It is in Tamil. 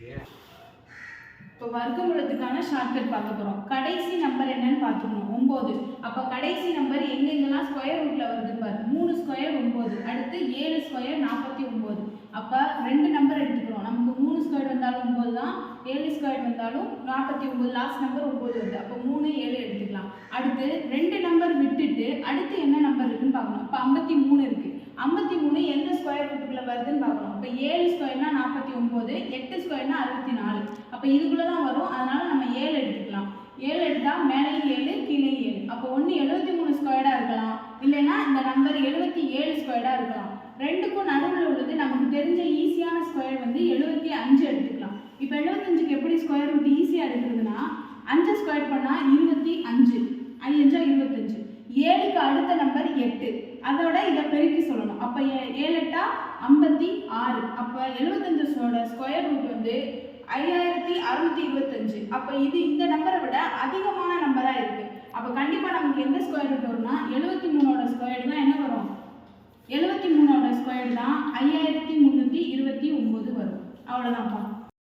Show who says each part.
Speaker 1: இப்போ வர்க்கமூலத்துக்கான ஷார்ட்கட் பார்க்க போகிறோம். கடைசி நம்பர் என்னன்னு பார்த்துக்கணும். 9. அப்போ கடைசி நம்பர் எங்கெங்கெல்லாம் ஸ்கொயர் ரூட்டில் வருதுன்னு பாரு. 3 ஸ்கொயர் 9, அடுத்து 7 ஸ்கொயர் 49. அப்போ 2 நம்பர் எடுத்துக்கிறோம். நமக்கு 3 ஸ்கொயர் வந்தாலும் 9 தான், 7 ஸ்கொயர் வந்தாலும் 49. லாஸ்ட் நம்பர் 9 வருது. அப்போ 3 7 எடுத்துக்கலாம். அடுத்து 2 நம்பர் விட்டுட்டு அடுத்து என்ன நம்பர் இருக்குன்னு பார்க்கணும். இப்போ 53 இருக்குது. 53 எந்த ஸ்கொயர் ரூட்டுக்குள்ளே வருதுன்னு பார்க்கணும். இப்போ 7 ஸ்கொயர்னா 49, 8 ஸ்கொயர்னா 64. அப்போ இதுக்குள்ளே தான் வரும். அதனால நம்ம 7 எடுத்துக்கலாம். 7 எடுத்தால் மேலே 7 கீழே 7. அப்போ ஒன்று 73 ஸ்கொயர்டாக இருக்கலாம், இல்லைன்னா இந்த நம்பர் 77 ஸ்கொயர்டாக இருக்கலாம். ரெண்டுக்கும் நடுவில் உள்ளது நமக்கு தெரிஞ்ச ஈஸியான ஸ்கொயர் வந்து 75 எடுத்துக்கலாம். இப்போ 75க்கு எப்படி ஸ்கொயர் ரூட் ஈஸியாக எடுக்கிறதுனா 5 ஸ்கொயர் பண்ணால் 25, 5 25. 7க்கு அடுத்த நம்பர் 8, அதோட இதை பெருக்கி சொல்லணும். அப்போ 7 8 56. அப்போ 75ஓட ஸ்கொயர் ரூட் வந்து 5625. அப்போ இது இந்த நம்பரை விட அதிகமான நம்பராக இருக்குது. அப்போ கண்டிப்பாக நமக்கு எந்த ஸ்கொயர் ரூட் வரும்னா 73ஓட ஸ்கொயர் தான் என்ன வரும். 73ஓட ஸ்கொயர் தான் 5329 வரும். அவ்வளோதான்ப்பா.